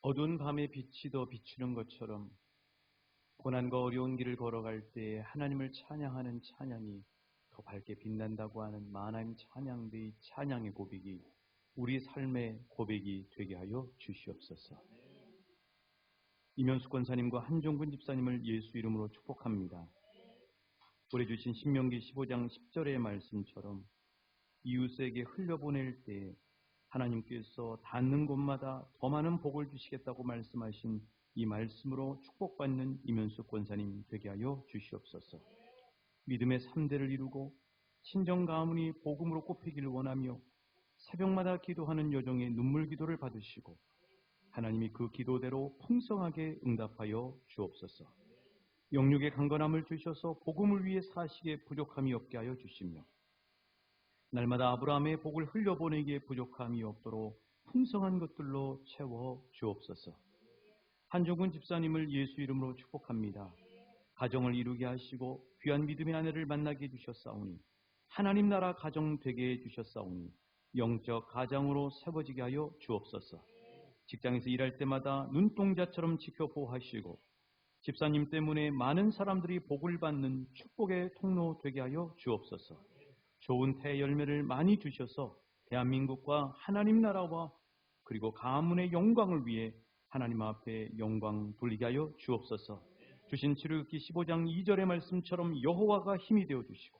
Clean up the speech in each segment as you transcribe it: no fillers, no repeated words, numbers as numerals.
어두운 밤에 빛이 더 비추는 것처럼 고난과 어려운 길을 걸어갈 때 하나님을 찬양하는 찬양이 더 밝게 빛난다고 하는 만화임 찬양대의 찬양의 고백이 우리 삶의 고백이 되게 하여 주시옵소서. 이면숙 권사님과 한종근 집사님을 예수 이름으로 축복합니다. 우리 주신 신명기 15장 10절의 말씀처럼 이웃에게 흘려보낼 때 하나님께서 닿는 곳마다 더 많은 복을 주시겠다고 말씀하신 이 말씀으로 축복받는 이면숙 권사님 되게 하여 주시옵소서. 믿음의 3대를 이루고 친정 가문이 복음으로 꼽히기를 원하며 새벽마다 기도하는 여정의 눈물 기도를 받으시고 하나님이 그 기도대로 풍성하게 응답하여 주옵소서. 영육의 강건함을 주셔서 복음을 위해 사시기에 부족함이 없게 하여 주시며 날마다 아브라함의 복을 흘려보내기에 부족함이 없도록 풍성한 것들로 채워 주옵소서. 한종근 집사님을 예수 이름으로 축복합니다. 가정을 이루게 하시고 귀한 믿음의 아내를 만나게 해주셨사오니 하나님 나라 가정 되게 해주셨사오니 영적 가장으로 세워지게 하여 주옵소서. 직장에서 일할 때마다 눈동자처럼 지켜 보호하시고 집사님 때문에 많은 사람들이 복을 받는 축복의 통로 되게 하여 주옵소서. 좋은 태 열매를 많이 주셔서 대한민국과 하나님 나라와 그리고 가문의 영광을 위해 하나님 앞에 영광 돌리게 하여 주옵소서. 주신 출애굽기 15장 2절의 말씀처럼 여호와가 힘이 되어 주시고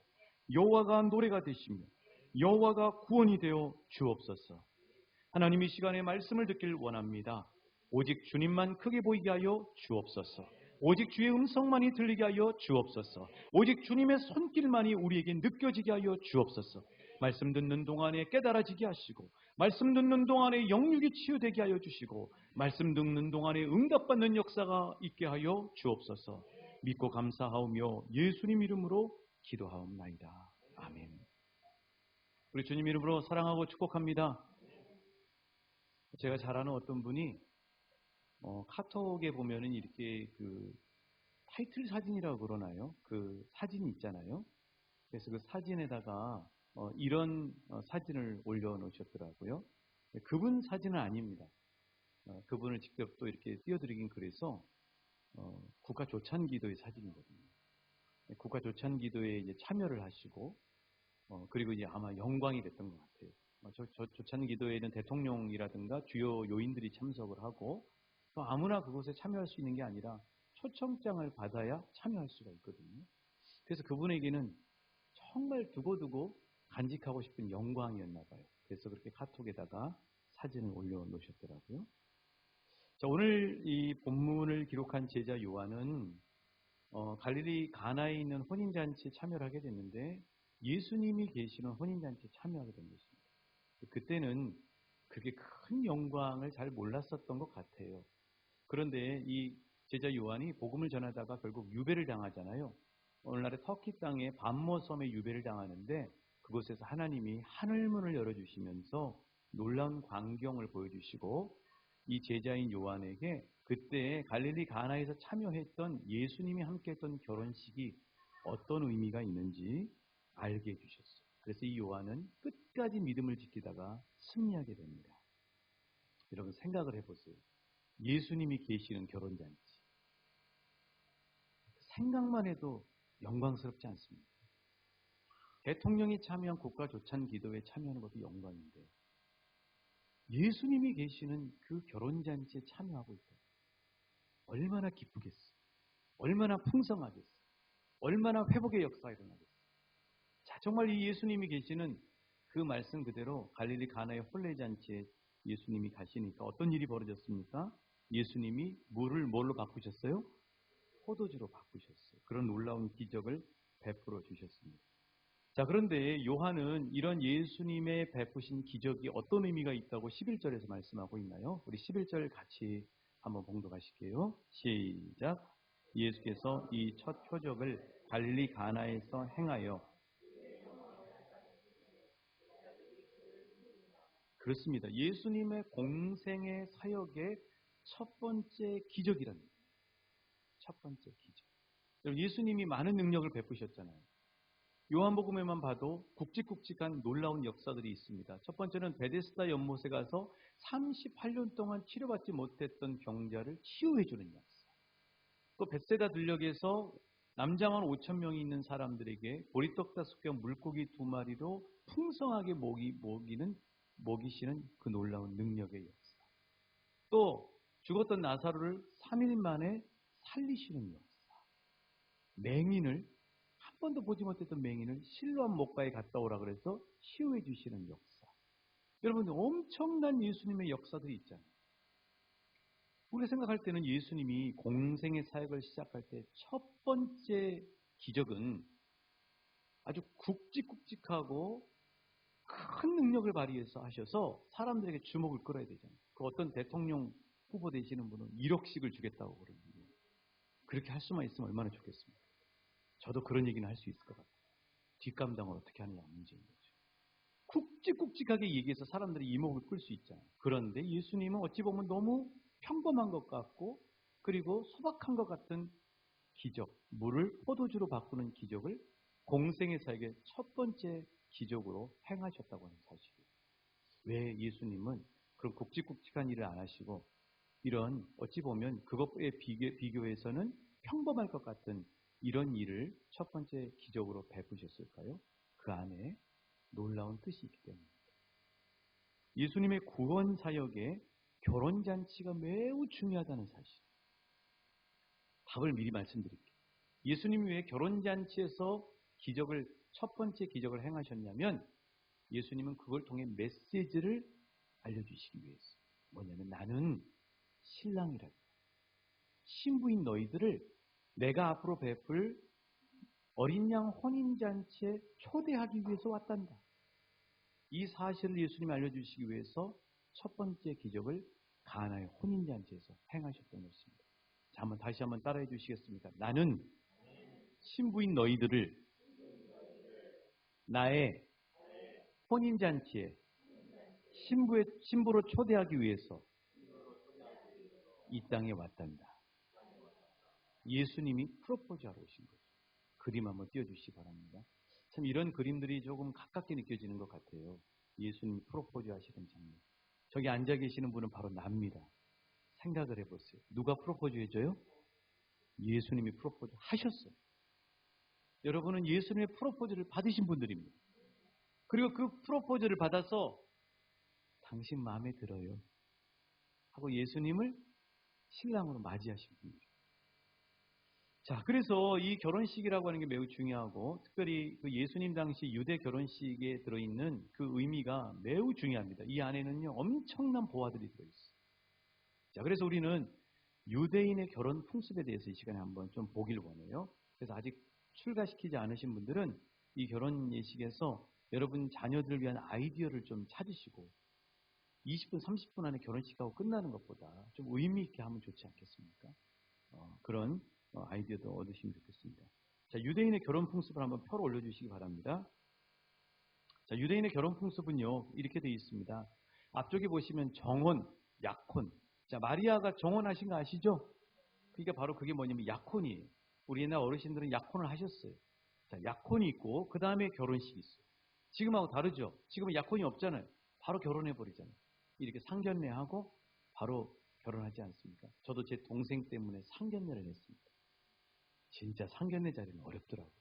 여호와가 노래가 되시며 여호와가 구원이 되어 주옵소서. 하나님 이 시간에 말씀을 듣길 원합니다. 오직 주님만 크게 보이게 하여 주옵소서. 오직 주의 음성만이 들리게 하여 주옵소서. 오직 주님의 손길만이 우리에게 느껴지게 하여 주옵소서. 말씀 듣는 동안에 깨달아지게 하시고 말씀 듣는 동안에 영육이 치유되게 하여 주시고 말씀 듣는 동안에 응답받는 역사가 있게 하여 주옵소서. 믿고 감사하오며 예수님 이름으로 기도하옵나이다. 아멘. 우리 주님 이름으로 사랑하고 축복합니다. 제가 잘 아는 어떤 분이 카톡에 보면은 이렇게 그 타이틀 사진이라고 그러나요? 그 사진이 있잖아요. 그래서 그 사진에다가 이런 사진을 올려놓으셨더라고요. 그분 사진은 아닙니다. 그분을 직접 또 이렇게 띄워드리긴 그래서 국가조찬기도의 사진이거든요. 국가조찬기도에 이제 참여를 하시고 그리고 이제 아마 영광이 됐던 것 같아요. 조찬기도에는 대통령이라든가 주요 요인들이 참석을 하고 또 아무나 그곳에 참여할 수 있는 게 아니라 초청장을 받아야 참여할 수가 있거든요. 그래서 그분에게는 정말 두고두고 간직하고 싶은 영광이었나 봐요. 그래서 그렇게 카톡에다가 사진을 올려놓으셨더라고요. 자, 오늘 이 본문을 기록한 제자 요한은 갈릴리 가나에 있는 혼인잔치에 참여를 하게 됐는데 예수님이 계시는 혼인잔치에 참여하게 된 것입니다. 그때는 그게 큰 영광을 잘 몰랐었던 것 같아요. 그런데 이 제자 요한이 복음을 전하다가 결국 유배를 당하잖아요. 오늘날의 터키 땅의 반모섬에 유배를 당하는데 그곳에서 하나님이 하늘문을 열어주시면서 놀라운 광경을 보여주시고 이 제자인 요한에게 그때 갈릴리 가나에서 참여했던 예수님이 함께했던 결혼식이 어떤 의미가 있는지 알게 해주셨어요. 그래서 이 요한은 끝까지 믿음을 지키다가 승리하게 됩니다. 여러분 생각을 해보세요. 예수님이 계시는 결혼잔치. 생각만 해도 영광스럽지 않습니까? 대통령이 참여한 국가조찬기도에 참여하는 것도 영광인데 예수님이 계시는 그 결혼잔치에 참여하고 있어요. 얼마나 기쁘겠어요. 얼마나 풍성하겠어요. 얼마나 회복의 역사가 일어나겠어요. 자, 정말 이 예수님이 계시는 그 말씀 그대로 갈릴리 가나의 혼례잔치에 예수님이 가시니까 어떤 일이 벌어졌습니까? 예수님이 물을 뭘로 바꾸셨어요? 포도주로 바꾸셨어요. 그런 놀라운 기적을 베풀어 주셨습니다. 자, 그런데 요한은 이런 예수님의 베푸신 기적이 어떤 의미가 있다고 11절에서 말씀하고 있나요? 우리 11절 같이 한번 봉독하실게요. 시작. 예수께서 이 첫 표적을 갈릴리 가나에서 행하여 그렇습니다. 예수님의 공생의 사역의 첫 번째 기적이랍니다. 첫 번째 기적. 예수님이 많은 능력을 베푸셨잖아요. 요한복음에만 봐도 굵직굵직한 놀라운 역사들이 있습니다. 첫 번째는 베데스다 연못에 가서 38년 동안 치료받지 못했던 병자를 치유해주는 역사. 또 벳세다 들녘에서 남자만 5천 명이 있는 사람들에게 보리떡 5개 물고기 2마리로 풍성하게 먹이시는 그 놀라운 능력의 역사. 또 죽었던 나사로를 3일 만에 살리시는 역사. 맹인을 한 번도 보지 못했던 맹인을 실로암 목가에 갔다 오라 그래서 치유해 주시는 역사. 여러분 엄청난 예수님의 역사들이 있잖아요. 우리가 생각할 때는 예수님이 공생의 사역을 시작할 때 첫 번째 기적은 아주 굵직굵직하고 큰 능력을 발휘해서 하셔서 사람들에게 주목을 끌어야 되잖아요. 그 어떤 대통령 후보 되시는 분은 1억씩을 주겠다고 그러는데 그렇게 할 수만 있으면 얼마나 좋겠습니까? 저도 그런 얘기는 할 수 있을 것 같아요. 뒷감당을 어떻게 하느냐 문제인 거죠. 굵직굵직하게 얘기해서 사람들이 이목을 끌 수 있잖아요. 그런데 예수님은 어찌 보면 너무 평범한 것 같고 그리고 소박한 것 같은 기적, 물을 포도주로 바꾸는 기적을 공생의 사역의 첫 번째 기적으로 행하셨다고 하는 사실이에요. 왜 예수님은 그런 굵직굵직한 일을 안 하시고 이런 어찌 보면 그것에 비교해서는 평범할 것 같은 이런 일을 첫 번째 기적으로 베푸셨을까요? 그 안에 놀라운 뜻이 있기 때문입니다. 예수님의 구원 사역에 결혼잔치가 매우 중요하다는 사실. 답을 미리 말씀드릴게요. 예수님이 왜 결혼잔치에서 첫 번째 기적을 행하셨냐면 예수님은 그걸 통해 메시지를 알려주시기 위해서. 뭐냐면 나는 신랑이라고. 신부인 너희들을 내가 앞으로 베풀 어린 양 혼인잔치에 초대하기 위해서 왔단다. 이 사실을 예수님이 알려주시기 위해서 첫 번째 기적을 가나의 혼인잔치에서 행하셨던 것입니다. 자, 다시 한번 따라해 주시겠습니까? 나는 신부인 너희들을 나의 혼인잔치에 신부로 초대하기 위해서 이 땅에 왔단다. 예수님이 프로포즈하러 오신 거죠. 그림 한번 띄워주시기 바랍니다. 참 이런 그림들이 조금 가깝게 느껴지는 것 같아요. 예수님이 프로포즈 하시는 장면. 저기 앉아 계시는 분은 바로 납니다. 생각을 해보세요. 누가 프로포즈 해줘요? 예수님이 프로포즈 하셨어요. 여러분은 예수님의 프로포즈를 받으신 분들입니다. 그리고 그 프로포즈를 받아서 당신 마음에 들어요 하고 예수님을 신랑으로 맞이하신 분이죠. 자, 그래서 이 결혼식이라고 하는 게 매우 중요하고 특별히 그 예수님 당시 유대 결혼식에 들어있는 그 의미가 매우 중요합니다. 이 안에는요 엄청난 보화들이 들어있어요. 자, 그래서 우리는 유대인의 결혼 풍습에 대해서 이 시간에 한번 좀 보길 원해요. 그래서 아직 출가시키지 않으신 분들은 이 결혼 예식에서 여러분 자녀들을 위한 아이디어를 좀 찾으시고 20분, 30분 안에 결혼식하고 끝나는 것보다 좀 의미 있게 하면 좋지 않겠습니까? 그런 아이디어도 얻으시면 좋겠습니다. 자, 유대인의 결혼 풍습을 한번 표로 올려주시기 바랍니다. 자, 유대인의 결혼 풍습은요 이렇게 되어 있습니다. 앞쪽에 보시면 정혼, 약혼. 자, 마리아가 정혼하신 거 아시죠? 그러니까 바로 그게 뭐냐면 약혼이에요. 우리 옛날 어르신들은 약혼을 하셨어요. 자, 약혼이 있고 그 다음에 결혼식이 있어요. 지금하고 다르죠? 지금은 약혼이 없잖아요. 바로 결혼해버리잖아요. 이렇게 상견례하고 바로 결혼하지 않습니까? 저도 제 동생 때문에 상견례를 했습니다. 진짜 상견례 자리는 어렵더라고요.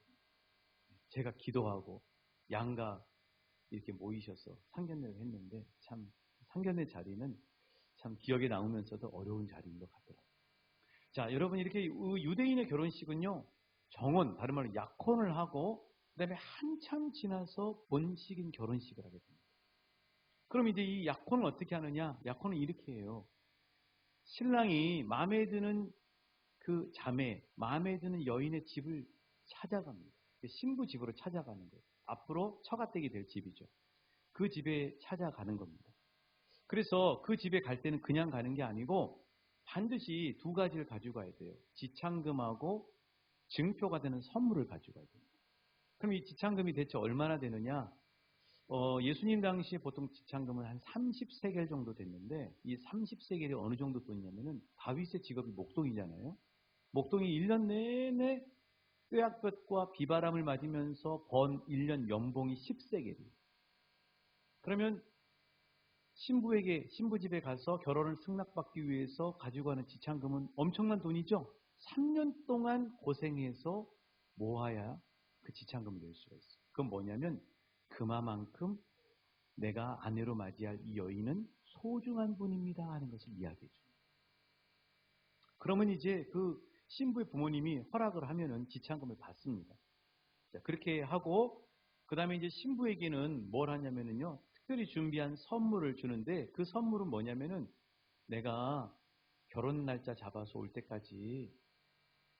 제가 기도하고 양가 이렇게 모이셔서 상견례를 했는데 참 상견례 자리는 참 기억에 남으면서도 어려운 자리인 것 같더라고요. 자, 여러분 이렇게 유대인의 결혼식은요. 정혼, 다른 말로 약혼을 하고 그다음에 한참 지나서 본식인 결혼식을 하게 됩니다. 그럼 이제 이 약혼을 어떻게 하느냐? 약혼은 이렇게 해요. 신랑이 마음에 드는 그 자매, 마음에 드는 여인의 집을 찾아갑니다. 신부 집으로 찾아가는 거예요. 앞으로 처가댁이 될 집이죠. 그 집에 찾아가는 겁니다. 그래서 그 집에 갈 때는 그냥 가는 게 아니고 반드시 두 가지를 가지고 가야 돼요. 지참금하고 증표가 되는 선물을 가지고 가야 됩니다. 그럼 이 지참금이 대체 얼마나 되느냐? 예수님 당시에 보통 지참금은 한 30세겔 정도 됐는데 이 30세겔이 어느 정도 돈이냐면은 다윗의 직업이 목동이잖아요. 목동이 1년 내내 쇠약볕과 비바람을 맞으면서 번 1년 연봉이 10세겔이에요. 그러면 신부 집에 가서 결혼을 승낙받기 위해서 가지고 가는 지참금은 엄청난 돈이죠. 3년 동안 고생해서 모아야 그 지참금을 낼 수가 있어요. 그건 뭐냐면 그만큼 내가 아내로 맞이할 이 여인은 소중한 분입니다 하는 것을 이야기해 줍니다. 그러면 이제 그 신부의 부모님이 허락을 하면은 지참금을 받습니다. 자, 그렇게 하고 그 다음에 이제 신부에게는 뭘 하냐면은요, 특별히 준비한 선물을 주는데 그 선물은 뭐냐면은 내가 결혼 날짜 잡아서 올 때까지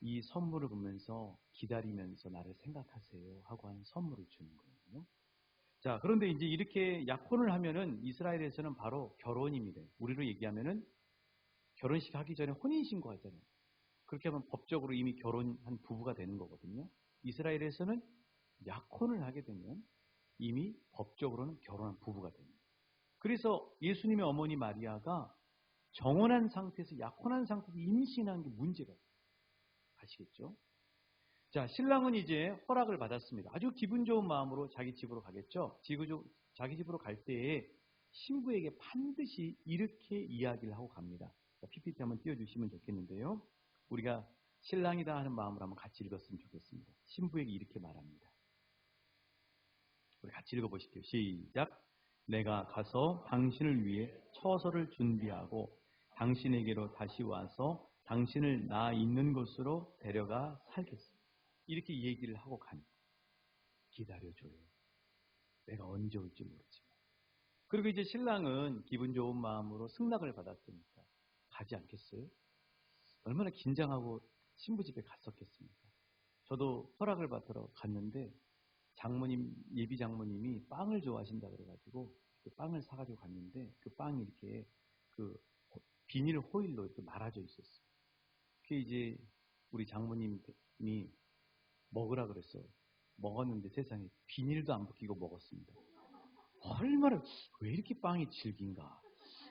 이 선물을 보면서 기다리면서 나를 생각하세요 하고 하는 선물을 주는 거예요. 자, 그런데 이제 이렇게 약혼을 하면은 이스라엘에서는 바로 결혼입니다. 우리로 얘기하면은 결혼식 하기 전에 혼인신고 하잖아요. 그렇게 하면 법적으로 이미 결혼한 부부가 되는 거거든요. 이스라엘에서는 약혼을 하게 되면 이미 법적으로는 결혼한 부부가 됩니다. 그래서 예수님의 어머니 마리아가 정혼한 상태에서 약혼한 상태에서 임신한 게 문제가 있어요. 아시겠죠? 자, 신랑은 이제 허락을 받았습니다. 아주 기분 좋은 마음으로 자기 집으로 가겠죠? 자기 집으로 갈 때에 신부에게 반드시 이렇게 이야기를 하고 갑니다. PPT 한번 띄워주시면 좋겠는데요. 우리가 신랑이다 하는 마음으로 한번 같이 읽었으면 좋겠습니다. 신부에게 이렇게 말합니다. 우리 같이 읽어보실게요. 시작. 내가 가서 당신을 위해 처소를 준비하고 당신에게로 다시 와서 당신을 나 있는 곳으로 데려가 살겠습니다. 이렇게 얘기를 하고 갑니다. 기다려줘요. 내가 언제 올지 모르지만. 그리고 이제 신랑은 기분 좋은 마음으로 승낙을 받았으니까 가지 않겠어요? 얼마나 긴장하고 신부 집에 갔었겠습니까? 저도 허락을 받으러 갔는데 예비 장모님이 빵을 좋아하신다 그래가지고 그 빵을 사가지고 갔는데 그 빵이 이렇게 그 비닐 호일로 이렇게 말아져 있었어요. 그게 이제 우리 장모님이 먹으라 그랬어요. 먹었는데 세상에 비닐도 안 벗기고 먹었습니다. 얼마나 왜 이렇게 빵이 질긴가?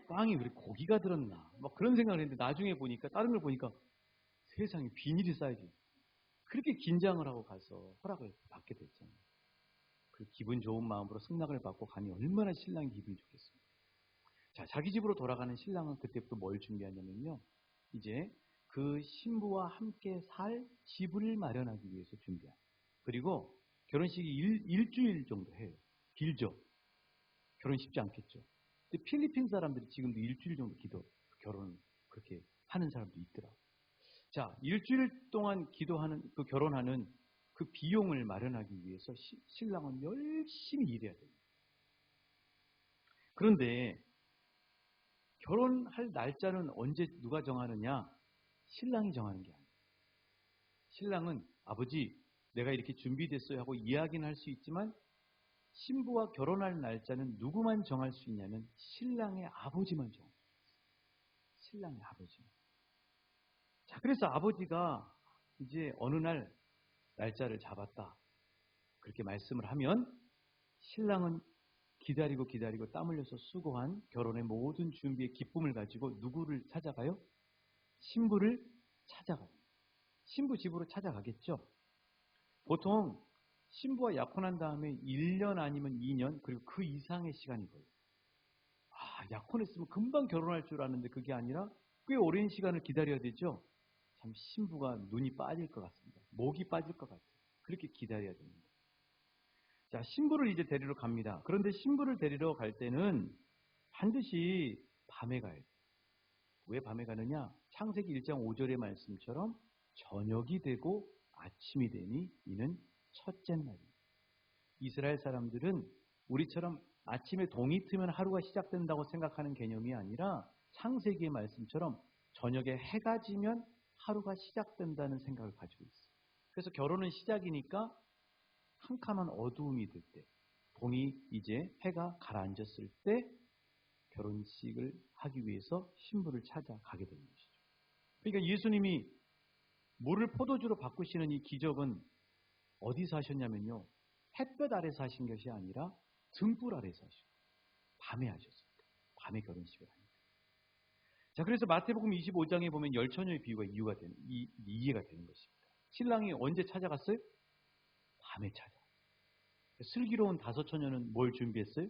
빵이 왜 이렇게 고기가 들었나? 막 그런 생각을 했는데 나중에 보니까 다른 걸 보니까 세상에 비닐이 쌓여져. 그렇게 긴장을 하고 가서 허락을 받게 됐잖아요. 그 기분 좋은 마음으로 승낙을 받고 가니 얼마나 신랑이 기분이 좋겠습니까? 자, 자기 집으로 돌아가는 신랑은 그때부터 뭘 준비하냐면요. 이제 그 신부와 함께 살 집을 마련하기 위해서 준비합니다. 그리고 결혼식이 일주일 정도 해요. 길죠. 결혼 쉽지 않겠죠. 근데 필리핀 사람들이 지금도 일주일 정도 결혼 그렇게 하는 사람도 있더라고요. 자, 일주일 동안 결혼하는 그 비용을 마련하기 위해서 신랑은 열심히 일해야 됩니다. 그런데 결혼할 날짜는 언제 누가 정하느냐? 신랑이 정하는 게 아니에요. 신랑은 아버지, 내가 이렇게 준비됐어요 하고 이야기는 할 수 있지만 신부와 결혼할 날짜는 누구만 정할 수 있냐면 신랑의 아버지만 정합니다. 신랑의 아버지. 자, 그래서 아버지가 이제 어느 날 날짜를 잡았다. 그렇게 말씀을 하면 신랑은 기다리고 땀 흘려서 수고한 결혼의 모든 준비의 기쁨을 가지고 누구를 찾아가요? 신부를 찾아가요. 신부 집으로 찾아가겠죠. 보통 신부와 약혼한 다음에 1년 아니면 2년 그리고 그 이상의 시간이 걸려요. 약혼했으면 금방 결혼할 줄 아는데 그게 아니라 꽤 오랜 시간을 기다려야 되죠. 참 신부가 눈이 빠질 것 같습니다. 목이 빠질 것 같아요. 그렇게 기다려야 됩니다. 자, 신부를 이제 데리러 갑니다. 그런데 신부를 데리러 갈 때는 반드시 밤에 가야 돼요. 왜 밤에 가느냐? 창세기 1장 5절의 말씀처럼 저녁이 되고 아침이 되니 이는 첫째 날입니다. 이스라엘 사람들은 우리처럼 아침에 동이 트면 하루가 시작된다고 생각하는 개념이 아니라 창세기의 말씀처럼 저녁에 해가 지면 하루가 시작된다는 생각을 가지고 있어요. 그래서 결혼은 시작이니까 캄캄한 어두움이 들 때, 동이 이제 해가 가라앉았을 때 결혼식을 하기 위해서 신부를 찾아가게 되는 것이죠. 그러니까 예수님이 물을 포도주로 바꾸시는 이 기적은 어디서 하셨냐면요. 햇볕 아래서 하신 것이 아니라 등불 아래서 하셨어요. 밤에 하셨습니다. 밤에 결혼식을 합니다. 자, 그래서 마태복음 25장에 보면 열처녀의 비유가 이해가 되는 것입니다. 신랑이 언제 찾아갔어요? 밤에 찾아갔어요. 슬기로운 다섯 처녀는 뭘 준비했어요?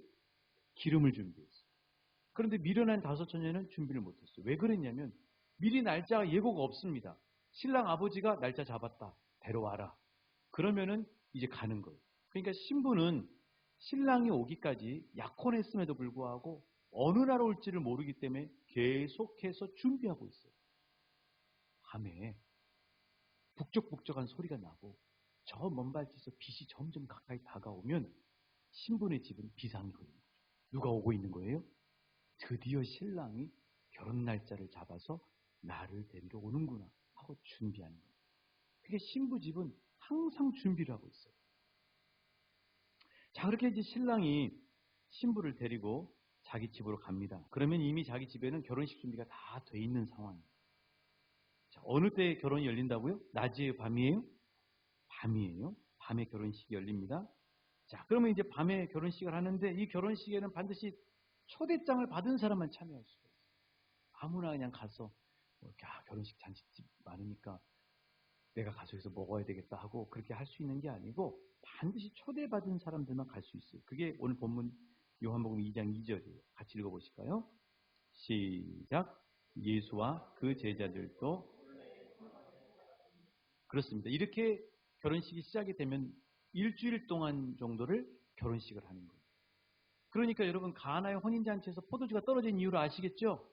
기름을 준비했어요. 그런데 미련한 다섯 처녀는 준비를 못했어요. 왜 그랬냐면 미리 날짜가 예고가 없습니다. 신랑 아버지가 날짜 잡았다. 데려와라. 그러면은 이제 가는 거예요. 그러니까 신부는 신랑이 오기까지 약혼했음에도 불구하고 어느 날 올지를 모르기 때문에 계속해서 준비하고 있어요. 밤에 북적북적한 소리가 나고 저 먼 발치에서 빛이 점점 가까이 다가오면 신부네 집은 비상이 걸리는 거죠. 누가 오고 있는 거예요? 드디어 신랑이 결혼 날짜를 잡아서 나를 데리러 오는구나 하고 준비하는 거예요. 그게 신부 집은 항상 준비를 하고 있어요. 자, 그렇게 이제 신랑이 신부를 데리고 자기 집으로 갑니다. 그러면 이미 자기 집에는 결혼식 준비가 다 돼 있는 상황이에요. 자, 어느 때 결혼이 열린다고요? 낮이에요? 밤이에요? 밤이에요. 밤에 결혼식이 열립니다. 자, 그러면 이제 밤에 결혼식을 하는데 이 결혼식에는 반드시 초대장을 받은 사람만 참여할 수가 있어요. 아무나 그냥 가서 이렇게 결혼식 잔치집 많으니까 내가 가서 여기서 먹어야 되겠다 하고 그렇게 할 수 있는 게 아니고 반드시 초대받은 사람들만 갈 수 있어요. 그게 오늘 본문 요한복음 2장 2절이에요. 같이 읽어보실까요? 시작. 예수와 그 제자들도 그렇습니다. 이렇게 결혼식이 시작이 되면 일주일 동안 정도를 결혼식을 하는 거예요. 그러니까 여러분 가나의 혼인잔치에서 포도주가 떨어진 이유를 아시겠죠?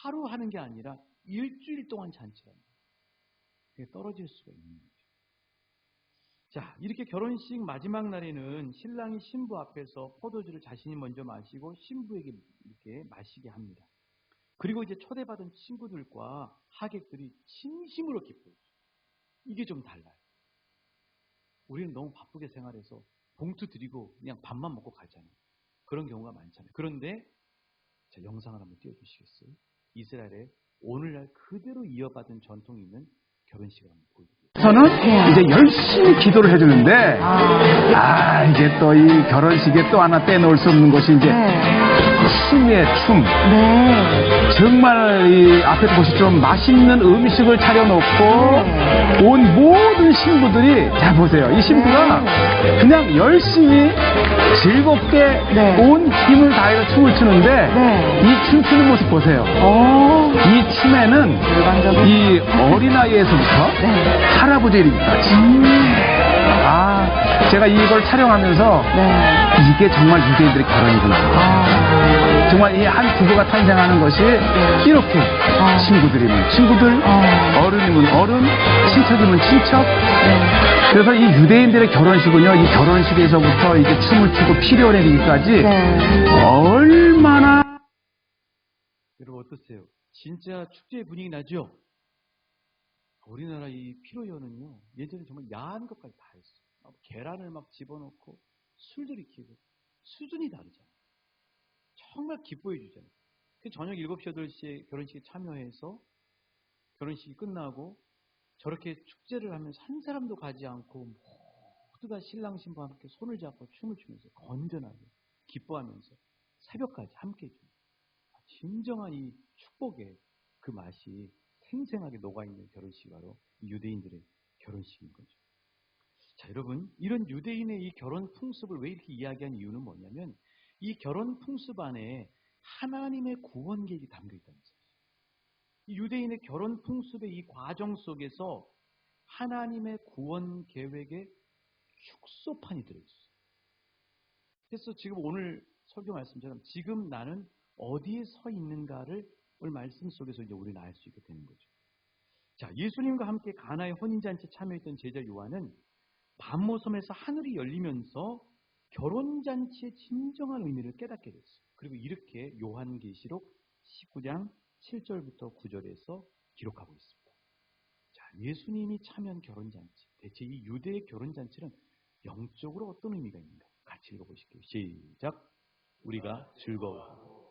하루 하는 게 아니라 일주일 동안 잔치를 합니다. 그게 떨어질 수가 있는 거죠. 자, 이렇게 결혼식 마지막 날에는 신랑이 신부 앞에서 포도주를 자신이 먼저 마시고 신부에게 이렇게 마시게 합니다. 그리고 이제 초대받은 친구들과 하객들이 진심으로 기뻐해요. 이게 좀 달라요. 우리는 너무 바쁘게 생활해서 봉투 드리고 그냥 밥만 먹고 가잖아요. 그런 경우가 많잖아요. 그런데 자, 영상을 한번 띄워주시겠어요? 이스라엘에 오늘날 그대로 이어받은 전통이 있는 결혼식을 한번 보여드릴게요. 저는 이제 열심히 기도를 해주는데, 이제 또 이 결혼식에 또 하나 빼놓을 수 없는 것이 이제 춤이에요, 춤. 정말 이 앞에 보시죠. 맛있는 음식을 차려놓고 온 모든 신부들이, 자 보세요. 이 신부가 그냥 열심히 즐겁게 온 힘을 다해서 춤을 추는데 이 춤추는 모습 보세요. 이 춤에는 이 어린아이에서부터 할아버지 이름까지. 제가 이걸 촬영하면서 이게 정말 유대인들의 결혼이구나. 정말 이 한 부부가 탄생하는 것이 이렇게 친구들이면 친구들, 어른이면 어른, 친척이면 친척. 그래서 이 유대인들의 결혼식은요, 이 결혼식에서부터 이게 춤을 추고 피를 내리기까지 얼마나. 여러분 어떠세요? 진짜 축제의 분위기 나죠? 우리나라 이 피로연은요, 예전에 정말 야한 것까지 다 했어요. 계란을 막 집어넣고 술 들이키고 수준이 다르잖아요. 정말 기뻐해 주잖아요. 저녁 7시, 8시에 결혼식에 참여해서 결혼식이 끝나고 저렇게 축제를 하면서 한 사람도 가지 않고 모두가 신랑 신부와 함께 손을 잡고 춤을 추면서 건전하게 기뻐하면서 새벽까지 함께 해줍니다. 진정한 이 축복의 그 맛이 생생하게 녹아있는 결혼식이 바로 유대인들의 결혼식인 거죠. 자, 여러분, 이런 유대인의 이 결혼 풍습을 왜 이렇게 이야기한 이유는 뭐냐면 이 결혼 풍습 안에 하나님의 구원 계획이 담겨 있다는 사실. 이 유대인의 결혼 풍습의 이 과정 속에서 하나님의 구원 계획의 축소판이 들어있어요. 그래서 지금 오늘 설교 말씀처럼 지금 나는 어디에 서 있는가를 오늘 말씀 속에서 이제 우리는 알 수 있게 되는 거죠. 자, 예수님과 함께 가나의 혼인잔치에 참여했던 제자 요한은 밤모섬에서 하늘이 열리면서 결혼잔치의 진정한 의미를 깨닫게 됐어요. 그리고 이렇게 요한계시록 19장 7절부터 9절에서 기록하고 있습니다. 자, 예수님이 참여한 결혼잔치, 대체 이 유대의 결혼잔치는 영적으로 어떤 의미가 있는가? 같이 읽어보실게요. 시작. 우리가 즐거워하고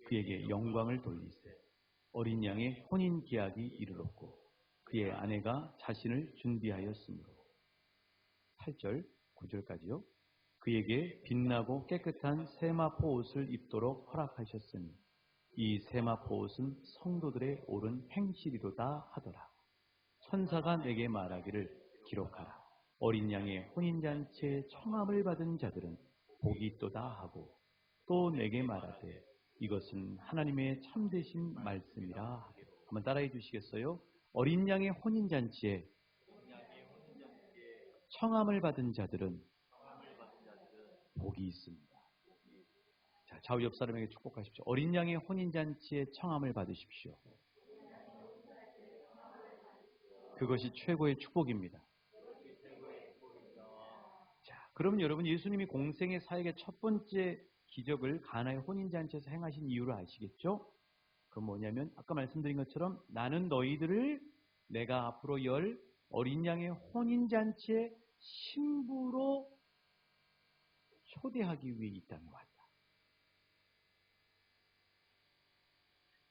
그에게 영광을 돌리세. 어린 양의 혼인 기약이 이르렀고 그의 아내가 자신을 준비하였으므로. 8절, 9절까지요. 그에게 빛나고 깨끗한 세마포 옷을 입도록 허락하셨으니 이 세마포 옷은 성도들의 옳은 행실이로다 하더라. 천사가 내게 말하기를 기록하라. 어린 양의 혼인잔치에 청함을 받은 자들은 복이 있도다 하고 또 내게 말하되 이것은 하나님의 참되신 말씀이라 하기로. 한번 따라해 주시겠어요? 어린 양의 혼인잔치에 청함을 받은 자들은 복이 있습니다. 자, 좌우 옆 사람에게 축복하십시오. 어린 양의 혼인잔치에 청함을 받으십시오. 그것이 최고의 축복입니다. 자, 그러면 여러분 예수님이 공생의 사역의 첫 번째 기적을 가나의 혼인잔치에서 행하신 이유를 아시겠죠? 그건 뭐냐면 아까 말씀드린 것처럼 나는 너희들을 내가 앞으로 열 어린 양의 혼인잔치의 신부로 초대하기 위해 이 땅에 왔다.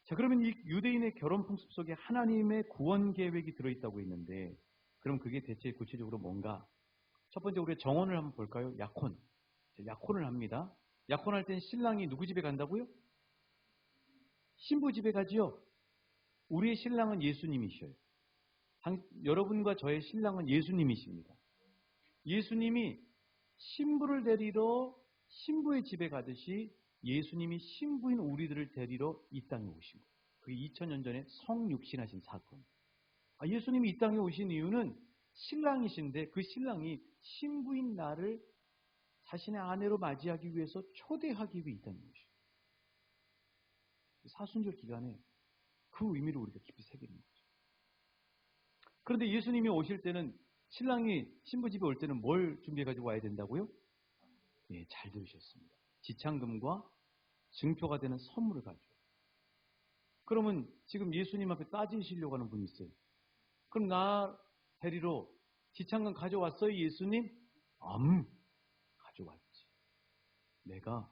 자, 그러면 이 유대인의 결혼 풍습 속에 하나님의 구원 계획이 들어있다고 했는데, 그럼 그게 대체 구체적으로 뭔가? 첫 번째 우리가 정원을 한번 볼까요? 약혼. 자, 약혼을 합니다. 약혼할 땐 신랑이 누구 집에 간다고요? 신부 집에 가지요. 우리의 신랑은 예수님이셔요. 여러분과 저의 신랑은 예수님이십니다. 예수님이 신부를 데리러 신부의 집에 가듯이 예수님이 신부인 우리들을 데리러 이 땅에 오신 거예요. 그게 2000년 전에 성육신하신 사건. 예수님이 이 땅에 오신 이유는 신랑이신데 그 신랑이 신부인 나를 자신의 아내로 맞이하기 위해서 초대하기 위해 이 땅에 오신 거예요. 사순절 기간에 그 의미를 우리가 깊이 새기는 거죠. 그런데 예수님이 오실 때는 신랑이 신부 집에 올 때는 뭘 준비해 가지고 와야 된다고요? 예, 잘 들으셨습니다. 지창금과 증표가 되는 선물을 가져요. 그러면 지금 예수님 앞에 따지시려고 하는 분이 있어요. 그럼 나 데리러 지창금 가져왔어요, 예수님? 가져왔지. 내가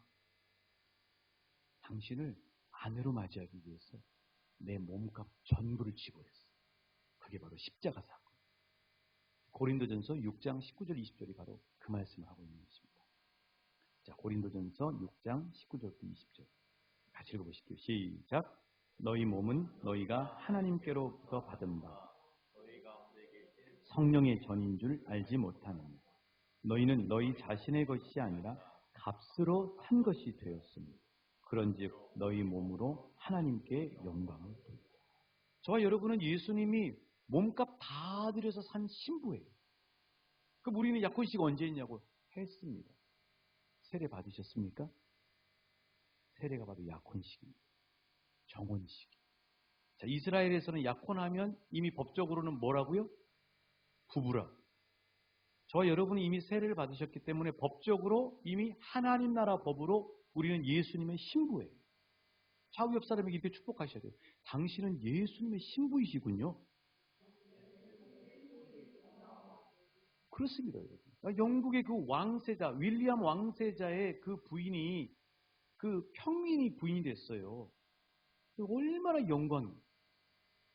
당신을 아내로 맞이하기 위해서 내 몸값 전부를 지불했어. 그게 바로 십자가 사건. 고린도전서 6장 19절 20절이 바로 그 말씀을 하고 있는 것입니다. 자, 고린도전서 6장 19절부터 20절 같이 읽어보실게요. 시작. 너희 몸은 너희가 하나님께로부터 받은 바 성령의 전인 줄 알지 못하느냐. 너희는 너희 자신의 것이 아니라 값으로 산 것이 되었으니 그런즉 너희 몸으로 하나님께 영광을 돌리라. 저와 여러분은 예수님이 몸값 다 들여서 산 신부예요. 그럼 우리는 약혼식 언제 했냐고 했습니다. 세례 받으셨습니까? 세례가 바로 약혼식입니다. 정혼식. 자, 이스라엘에서는 약혼하면 이미 법적으로는 뭐라고요? 부부라. 저와 여러분이 이미 세례를 받으셨기 때문에 법적으로 이미 하나님 나라 법으로 우리는 예수님의 신부예요. 좌우 옆 사람에게 이렇게 축복하셔야 돼요. 당신은 예수님의 신부이시군요. 그렇습니다, 여러분. 영국의 그 왕세자, 윌리엄 왕세자의 그 부인이 그 평민이 부인이 됐어요. 얼마나 영광이에요.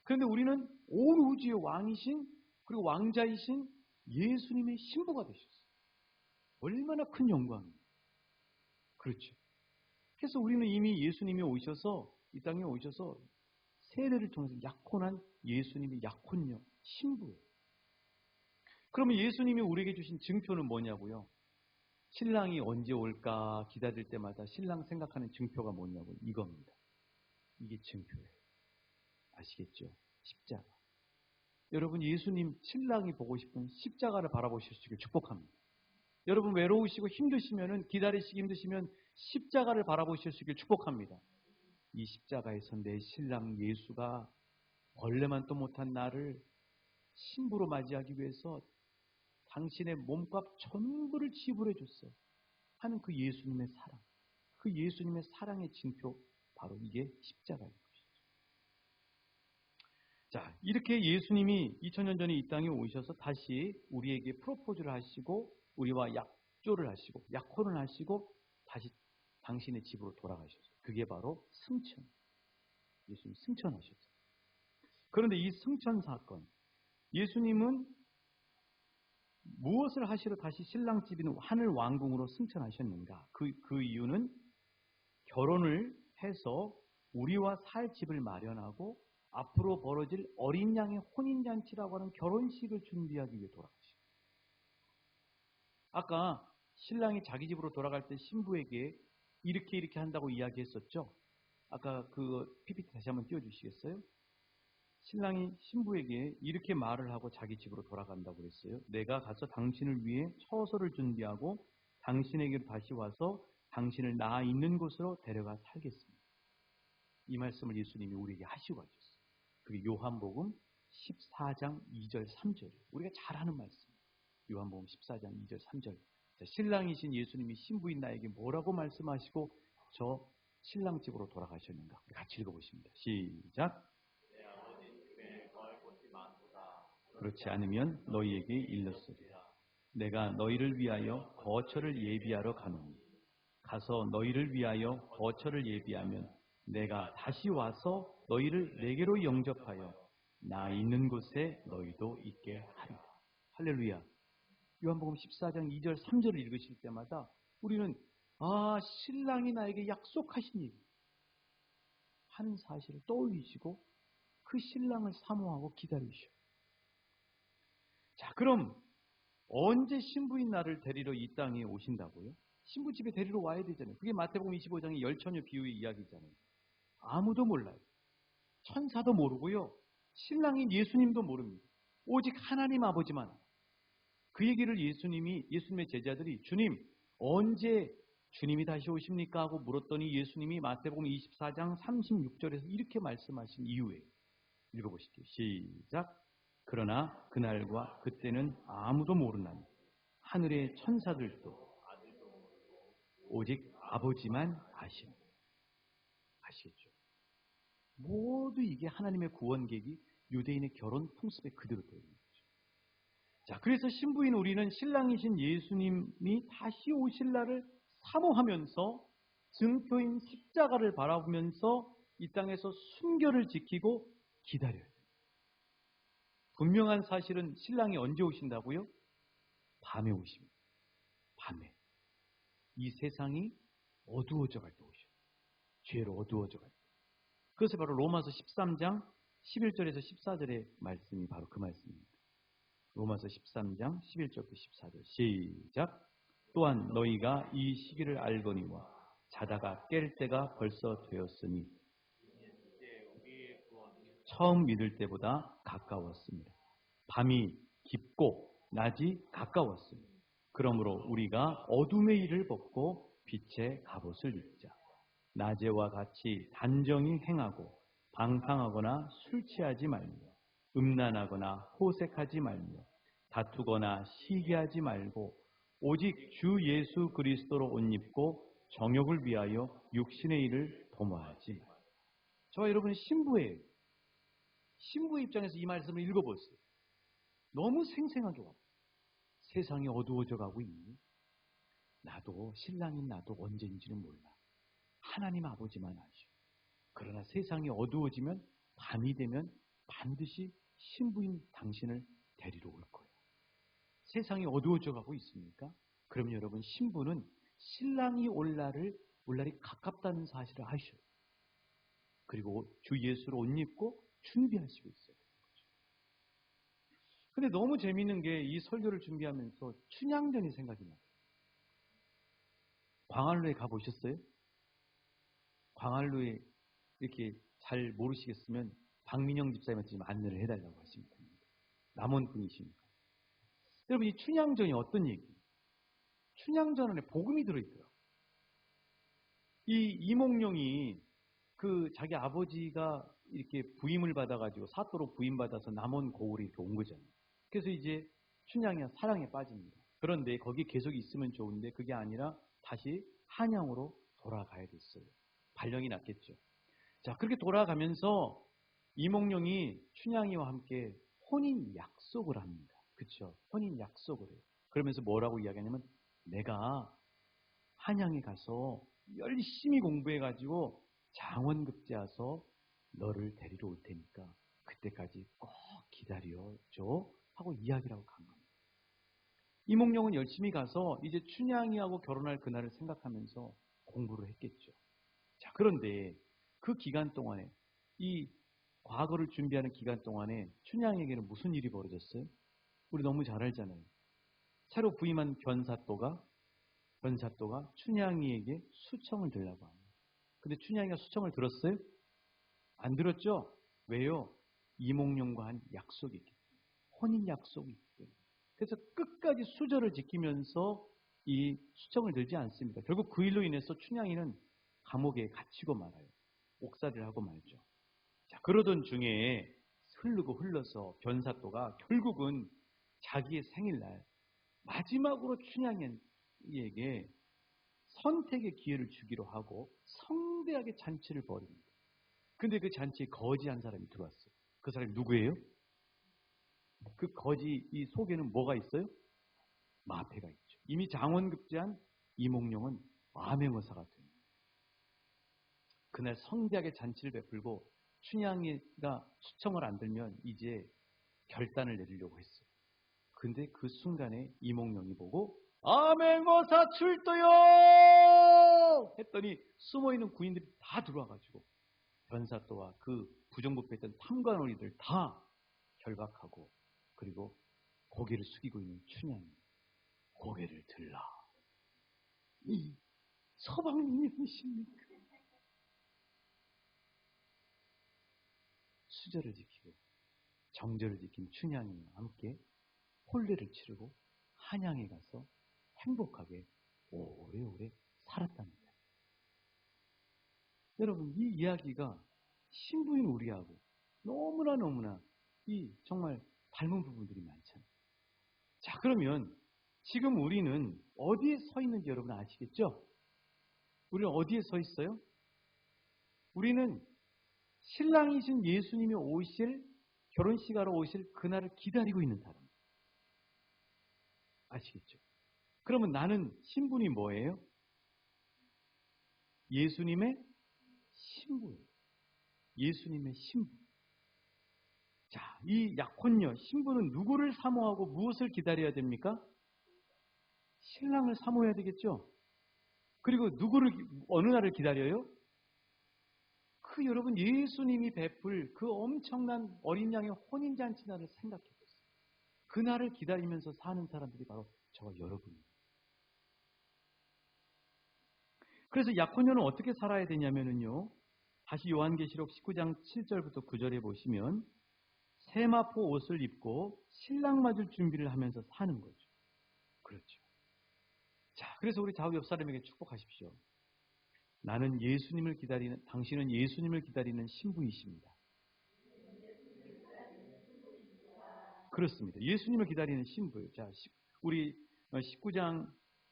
그런데 우리는 온 우주의 왕이신 그리고 왕자이신 예수님의 신부가 되셨어요. 얼마나 큰 영광이에요. 그렇죠. 그래서 우리는 이미 예수님이 오셔서 이 땅에 오셔서 세례를 통해서 약혼한 예수님의 약혼녀 신부예요. 그러면 예수님이 우리에게 주신 증표는 뭐냐고요? 신랑이 언제 올까 기다릴 때마다 신랑 생각하는 증표가 뭐냐고 이겁니다. 이게 증표예요. 아시겠죠? 십자가. 여러분 예수님 신랑이 보고 싶은 십자가를 바라보실 수 있게 축복합니다. 여러분 외로우시고 힘드시면 기다리시기 힘드시면 십자가를 바라보실 수 있게 축복합니다. 이 십자가에서 내 신랑 예수가 원래만도 못한 나를 신부로 맞이하기 위해서 당신의 몸값 전부를 지불해 줬어 하는 그 예수님의 사랑, 그 예수님의 사랑의 징표, 바로 이게 십자가인 것이죠. 자, 이렇게 예수님이 2000년 전에 이 땅에 오셔서 다시 우리에게 프로포즈를 하시고 우리와 약조를 하시고 약혼을 하시고 다시 당신의 집으로 돌아가셨어요. 그게 바로 승천. 예수님 승천하셨어요. 그런데 이 승천 사건, 예수님은 무엇을 하시러 다시 신랑 집인 하늘 왕궁으로 승천하셨는가? 그 이유는 결혼을 해서 우리와 살 집을 마련하고 앞으로 벌어질 어린 양의 혼인잔치라고 하는 결혼식을 준비하기 위해 돌아가십니다. 아까 신랑이 자기 집으로 돌아갈 때 신부에게 이렇게 한다고 이야기했었죠? 아까 그 PPT 다시 한번 띄워주시겠어요? 신랑이 신부에게 이렇게 말을 하고 자기 집으로 돌아간다고 그랬어요. 내가 가서 당신을 위해 처소를 준비하고 당신에게로 다시 와서 당신을 나 있는 곳으로 데려가 살겠습니다. 이 말씀을 예수님이 우리에게 하시고 가셨어요. 그게 요한복음 14장 2절 3절. 우리가 잘 아는 말씀입니다. 요한복음 14장 2절 3절. 자, 신랑이신 예수님이 신부인 나에게 뭐라고 말씀하시고 저 신랑 집으로 돌아가셨는가? 우리 같이 읽어보십니다. 시작. 그렇지 않으면 너희에게 일렀으리라. 내가 너희를 위하여 거처를 예비하러 가노니 가서 너희를 위하여 거처를 예비하면 내가 다시 와서 너희를 내게로 영접하여 나 있는 곳에 너희도 있게 하리라. 할렐루야. 요한복음 14장 2절 3절을 읽으실 때마다 우리는 신랑이 나에게 약속하신 일 하는 사실을 떠올리시고 그 신랑을 사모하고 기다리시오. 자, 그럼 언제 신부인 나를 데리러 이 땅에 오신다고요? 신부 집에 데리러 와야 되잖아요. 그게 마태복음 25장의 열처녀 비유의 이야기잖아요. 아무도 몰라요. 천사도 모르고요. 신랑인 예수님도 모릅니다. 오직 하나님 아버지만. 그 얘기를 예수님의 제자들이 주님, 언제 주님이 다시 오십니까? 하고 물었더니 예수님이 마태복음 24장 36절에서 이렇게 말씀하신 이유에 읽어보실게요. 시작. 그러나 그날과 그때는 아무도 모르나니 하늘의 천사들도 오직 아버지만 아십니다. 아시겠죠? 모두 이게 하나님의 구원 계획이 유대인의 결혼 풍습에 그대로 되어 있는 거죠. 자, 그래서 신부인 우리는 신랑이신 예수님이 다시 오실 날을 사모하면서 증표인 십자가를 바라보면서 이 땅에서 순결을 지키고 기다려야 돼요. 분명한 사실은 신랑이 언제 오신다고요? 밤에 오십니다. 밤에. 이 세상이 어두워져 갈 때 오셔요. 죄로 어두워져 갈 때. 그것이 바로 로마서 13장 11절에서 14절의 말씀이 바로 그 말씀입니다. 로마서 13장 11절부터 14절 시작. 또한 너희가 이 시기를 알거니와 자다가 깰 때가 벌써 되었으니 처음 믿을 때보다 가까웠습니다. 밤이 깊고 낮이 가까웠습니다. 그러므로 우리가 어둠의 일을 벗고 빛의 갑옷을 입자. 낮에와 같이 단정히 행하고 방탕하거나 술 취하지 말며 음란하거나 호색하지 말며 다투거나 시기하지 말고 오직 주 예수 그리스도로 옷 입고 정욕을 위하여 육신의 일을 도모하지 말며. 저와 여러분은 신부예요. 신부의 입장에서 이 말씀을 읽어보세요. 너무 생생하게 와. 세상이 어두워져 가고 있니? 나도 신랑인 나도 언제인지는 몰라. 하나님 아버지만 아시오. 그러나 세상이 어두워지면 밤이 되면 반드시 신부인 당신을 데리러 올 거예요. 세상이 어두워져 가고 있습니까? 그러면 여러분 신부는 신랑이 올 날이 가깝다는 사실을 아셔요. 그리고 주 예수로 옷 입고 준비하시고 있어요. 근데 너무 재미있는 게 이 설교를 준비하면서 춘향전이 생각이 나요. 광안루에 가보셨어요? 광안루에 이렇게 잘 모르시겠으면 박민영 집사님한테 좀 안내를 해달라고 하십니다. 남원 분이시니까. 여러분 이 춘향전이 어떤 얘기예요? 춘향전 안에 복음이 들어있더라고요. 이 이몽룡이 그 자기 아버지가 이렇게 부임을 받아가지고 사또로 부임받아서 남원 고을에 이렇게 온 거잖아요. 그래서 이제 춘향이 사랑에 빠집니다. 그런데 거기 계속 있으면 좋은데 그게 아니라 다시 한양으로 돌아가야 됐어요. 발령이 났겠죠. 자, 그렇게 돌아가면서 이몽룡이 춘향이와 함께 혼인 약속을 합니다. 그렇죠? 혼인 약속을 해요. 그러면서 뭐라고 이야기하냐면 내가 한양에 가서 열심히 공부해가지고 장원급제해서 너를 데리러 올 테니까 그때까지 꼭 기다려줘 하고 이야기를 하고 간 겁니다. 이몽룡은 열심히 가서 이제 춘향이하고 결혼할 그날을 생각하면서 공부를 했겠죠. 자, 그런데 그 기간 동안에 이 과거를 준비하는 기간 동안에 춘향에게는 무슨 일이 벌어졌어요? 우리 너무 잘 알잖아요. 새로 부임한 변사또가 춘향이에게 수청을 들라고 합니다. 근데 춘향이가 수청을 들었어요? 안 들었죠? 왜요? 이몽룡과 한 약속이 있기 때문에. 혼인 약속이 있기 때문에. 그래서 끝까지 수절을 지키면서 이 수청을 들지 않습니다. 결국 그 일로 인해서 춘향이는 감옥에 갇히고 말아요. 옥살이를 하고 말죠. 자, 그러던 중에 흘러서 변사또가 결국은 자기의 생일날 마지막으로 춘향이에게 선택의 기회를 주기로 하고 성대하게 잔치를 벌입니다. 근데 그 잔치에 거지 한 사람이 들어왔어요. 그 사람이 누구예요? 그 거지 이 속에는 뭐가 있어요? 마패가 있죠. 이미 장원급제한 이몽룡은 암행어사가 됩니다. 그날 성대하게 잔치를 베풀고 춘향이가 수청을 안 들면 이제 결단을 내리려고 했어요. 근데 그 순간에 이몽룡이 보고 암행어사 출도요! 했더니 숨어있는 구인들이 다 들어와가지고 변사또와 그 부정부패했던 탐관오리들 다 결박하고 그리고 고개를 숙이고 있는 춘향이 고개를 들라. 이 서방님이십니까? 수절을 지키고 정절을 지킨 춘향이와 함께 혼례를 치르고 한양에 가서 행복하게 오래오래 살았답니다. 여러분, 이 이야기가 신부인 우리하고 너무나 이 정말 닮은 부분들이 많잖아요. 자, 그러면 지금 우리는 어디에 서 있는지 여러분 아시겠죠? 우리는 어디에 서 있어요? 우리는 신랑이신 예수님이 오실, 결혼식하러 오실 그날을 기다리고 있는 사람. 아시겠죠? 그러면 나는 신분이 뭐예요? 예수님의 신부예요. 예수님의 신부. 자, 이 약혼녀, 신부는 누구를 사모하고 무엇을 기다려야 됩니까? 신랑을 사모해야 되겠죠? 그리고 누구를, 어느 날을 기다려요? 그 여러분 예수님이 베풀 그 엄청난 어린 양의 혼인잔치 날을 생각해 보세요. 그 날을 기다리면서 사는 사람들이 바로 저와 여러분입니다. 그래서 약혼녀는 어떻게 살아야 되냐면요. 다시 요한계시록 19장 7절부터 9절에 보시면 세마포 옷을 입고 신랑 맞을 준비를 하면서 사는 거죠. 그렇죠. 자, 그래서 우리 좌우 옆 사람에게 축복하십시오. 나는 예수님을 기다리는, 당신은 예수님을 기다리는 신부이십니다. 그렇습니다. 예수님을 기다리는 신부예요. 자, 우리 19장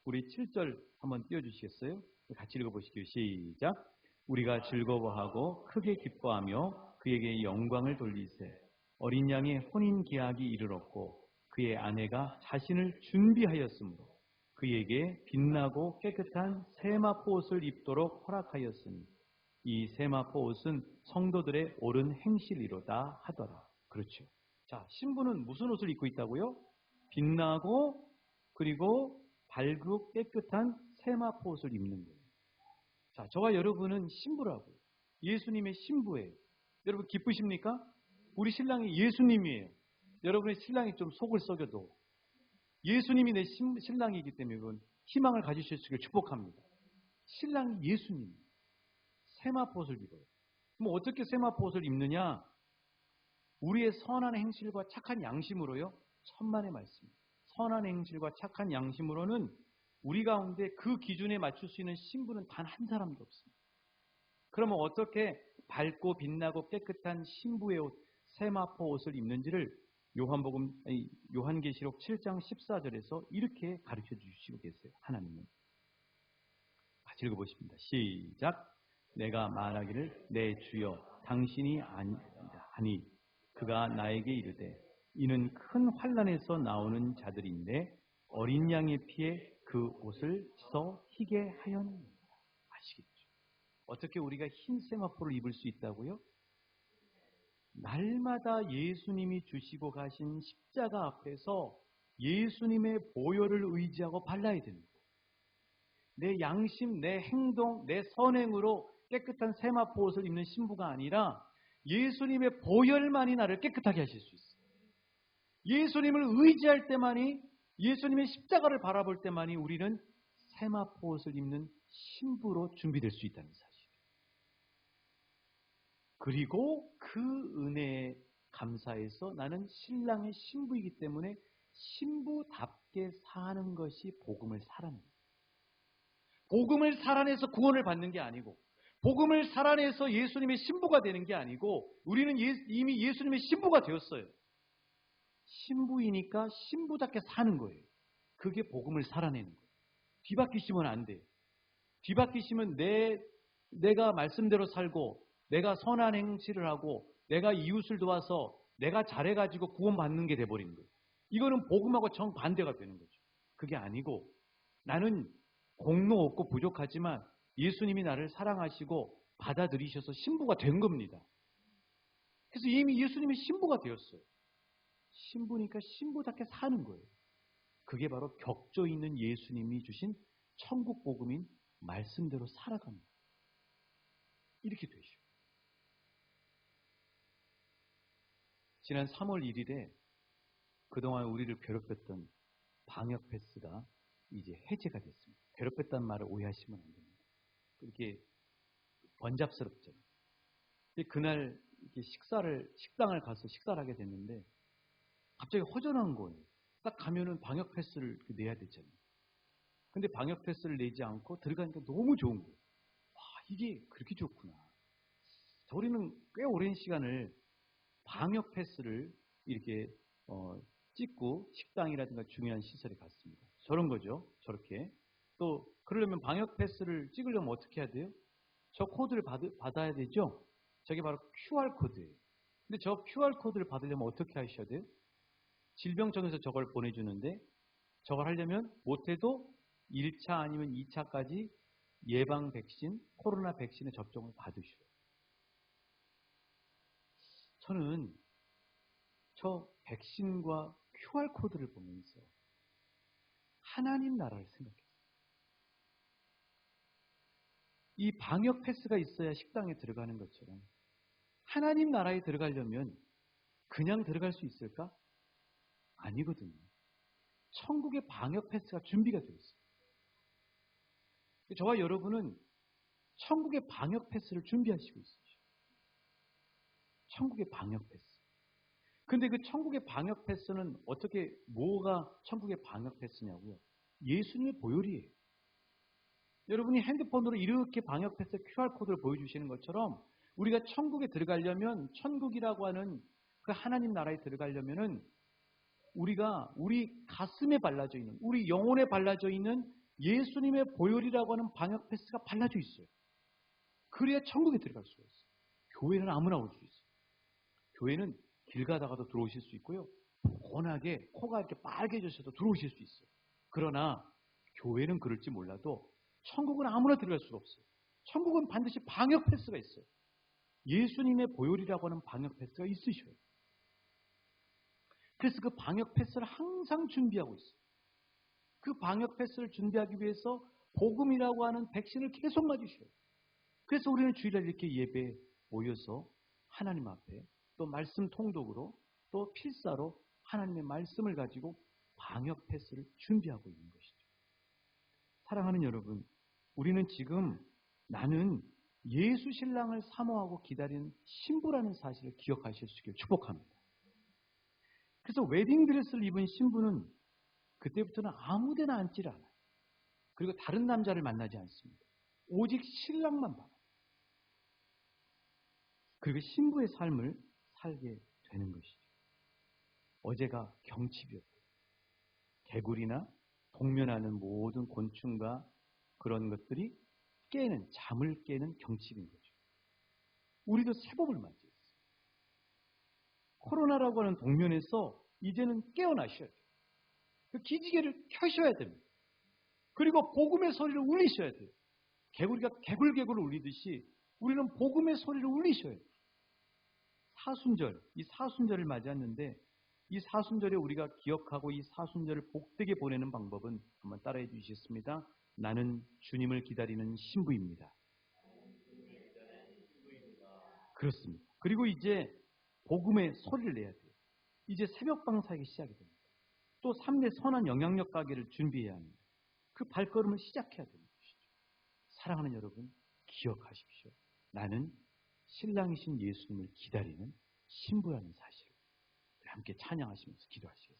우리 7절 한번 띄워주시겠어요? 같이 읽어보시죠. 시작. 우리가 즐거워하고 크게 기뻐하며 그에게 영광을 돌리세. 어린 양의 혼인 계약이 이르렀고 그의 아내가 자신을 준비하였으므로 그에게 빛나고 깨끗한 세마포 옷을 입도록 허락하였으니 이 세마포 옷은 성도들의 옳은 행실이로다 하더라. 그렇죠. 자, 신부는 무슨 옷을 입고 있다고요? 빛나고 그리고 밝고 깨끗한 세마포 옷을 입는 거예요. 자, 저와 여러분은 신부라고요. 예수님의 신부예요. 여러분 기쁘십니까? 우리 신랑이 예수님이에요. 여러분의 신랑이 좀 속을 썩여도 예수님이 내 신랑이기 때문에 그건 희망을 가지실 수 있기를 축복합니다. 신랑이 예수님. 세마포 옷을 입어요. 그럼 어떻게 세마포 옷을 입느냐? 우리의 선한 행실과 착한 양심으로요. 천만의 말씀. 선한 행실과 착한 양심으로는 우리 가운데 그 기준에 맞출 수 있는 신부는 단 한 사람도 없습니다. 그러면 어떻게 밝고 빛나고 깨끗한 신부의 옷, 세마포 옷을 입는지를 요한계시록 7장 14절에서 이렇게 가르쳐 주시고 계세요. 하나님은. 같이 읽어보십니다. 시작. 내가 말하기를 내 주여 당신이 아니다 하니 그가 나에게 이르되 이는 큰 환난에서 나오는 자들인데 어린 양의 피에 그 옷을 씻어 희게 하였느니라. 아시겠죠? 어떻게 우리가 흰 세마포를 입을 수 있다고요? 날마다 예수님이 주시고 가신 십자가 앞에서 예수님의 보혈을 의지하고 발라야 되는 거예요. 내 양심, 내 행동, 내 선행으로 깨끗한 세마포 옷을 입는 신부가 아니라 예수님의 보혈만이 나를 깨끗하게 하실 수 있어요. 예수님을 의지할 때만이, 예수님의 십자가를 바라볼 때만이 우리는 세마포옷을 입는 신부로 준비될 수 있다는 사실. 그리고 그 은혜에 감사해서 나는 신랑의 신부이기 때문에 신부답게 사는 것이 복음을 살아내는 거예요. 복음을 살아내서 구원을 받는 게 아니고, 복음을 살아내서 예수님의 신부가 되는 게 아니고, 우리는 이미 예수님의 신부가 되었어요. 신부이니까 신부답게 사는 거예요. 그게 복음을 살아내는 거예요. 뒤바뀌시면 안 돼요. 뒤바뀌시면 내가 말씀대로 살고, 내가 선한 행실을 하고, 내가 이웃을 도와서 내가 잘해가지고 구원받는 게 돼버리는 거예요. 이거는 복음하고 정반대가 되는 거죠. 그게 아니고, 나는 공로 없고 부족하지만 예수님이 나를 사랑하시고 받아들이셔서 신부가 된 겁니다. 그래서 이미 예수님이 신부가 되었어요. 신부니까 신부답게 사는 거예요. 그게 바로 격조 있는 예수님이 주신 천국 복음인 말씀대로 살아갑니다. 이렇게 되죠. 지난 3월 1일에 그동안 우리를 괴롭혔던 방역 패스가 이제 해제가 됐습니다. 괴롭혔다는 말을 오해하시면 안 됩니다. 그렇게 번잡스럽죠. 그날 이렇게 식당을 가서 식사를 하게 됐는데 갑자기 허전한 거예요. 딱 가면은 방역 패스를 내야 되잖아요. 근데 방역 패스를 내지 않고 들어가니까 너무 좋은 거예요. 와, 이게 그렇게 좋구나. 우리는 꽤 오랜 시간을 방역 패스를 이렇게 찍고 식당이라든가 중요한 시설에 갔습니다. 저런 거죠. 저렇게. 또 그러려면 방역 패스를 찍으려면 어떻게 해야 돼요? 저 코드를 받아야 되죠. 저게 바로 QR코드예요. 근데 저 QR코드를 받으려면 어떻게 하셔야 돼요? 질병청에서 저걸 보내주는데 저걸 하려면 못해도 1차 아니면 2차까지 예방 백신, 코로나 백신의 접종을 받으셔요. 저는 저 백신과 QR코드를 보면서 하나님 나라를 생각했어요. 이 방역 패스가 있어야 식당에 들어가는 것처럼 하나님 나라에 들어가려면 그냥 들어갈 수 있을까? 아니거든요. 천국의 방역 패스가 준비가 되어 있어요. 저와 여러분은 천국의 방역 패스를 준비하시고 있어요. 천국의 방역 패스. 근데 그 천국의 방역 패스는 뭐가 천국의 방역 패스냐고요? 예수님의 보혈이에요. 여러분이 핸드폰으로 이렇게 방역 패스 QR코드를 보여주시는 것처럼 우리가 천국에 들어가려면, 천국이라고 하는 그 하나님 나라에 들어가려면은 우리가 우리 가슴에 발라져 있는, 우리 영혼에 발라져 있는 예수님의 보혈이라고 하는 방역 패스가 발라져 있어요. 그래야 천국에 들어갈 수가 있어요. 교회는 아무나 올 수 있어요. 교회는 길 가다가도 들어오실 수 있고요. 워낙에 코가 이렇게 빨개져서도 들어오실 수 있어요. 그러나 교회는 그럴지 몰라도 천국은 아무나 들어갈 수가 없어요. 천국은 반드시 방역 패스가 있어요. 예수님의 보혈이라고 하는 방역 패스가 있으셔요. 그래서 그 방역 패스를 항상 준비하고 있어요. 그 방역 패스를 준비하기 위해서 복음이라고 하는 백신을 계속 맞으셔요. 그래서 우리는 주일날 이렇게 예배에 모여서 하나님 앞에 또 말씀 통독으로 또 필사로 하나님의 말씀을 가지고 방역 패스를 준비하고 있는 것이죠. 사랑하는 여러분, 우리는 지금 나는 예수 신랑을 사모하고 기다리는 신부라는 사실을 기억하실 수 있기를 축복합니다. 그래서 웨딩드레스를 입은 신부는 그때부터는 아무데나 앉질 않아요. 그리고 다른 남자를 만나지 않습니다. 오직 신랑만 봐요. 그리고 신부의 삶을 살게 되는 것이죠. 어제가 경칩이었고 개구리나 동면하는 모든 곤충과 그런 것들이 잠을 깨는 경칩인 거죠. 우리도 새복을 맞이했어요. 코로나라고 하는 동면에서 이제는 깨어나셔야 돼요. 그 기지개를 켜셔야 됩니다. 그리고 복음의 소리를 울리셔야 돼요. 개구리가 개굴개굴 울리듯이 우리는 복음의 소리를 울리셔야 돼요. 사순절, 이 사순절을 맞이했는데 이 사순절에 우리가 기억하고 이 사순절을 복되게 보내는 방법은 한번 따라해 주시겠습니다. 나는 주님을 기다리는 신부입니다. 그렇습니다. 그리고 이제 복음의 소리를 내야 돼요. 이제 새벽방 사역이 시작이 됩니다. 또 3대 선한 영향력 가게를 준비해야 합니다. 그 발걸음을 시작해야 되는 것이죠. 사랑하는 여러분, 기억하십시오. 나는 신랑이신 예수님을 기다리는 신부라는 사실을 함께 찬양하시면서 기도하시겠습니다.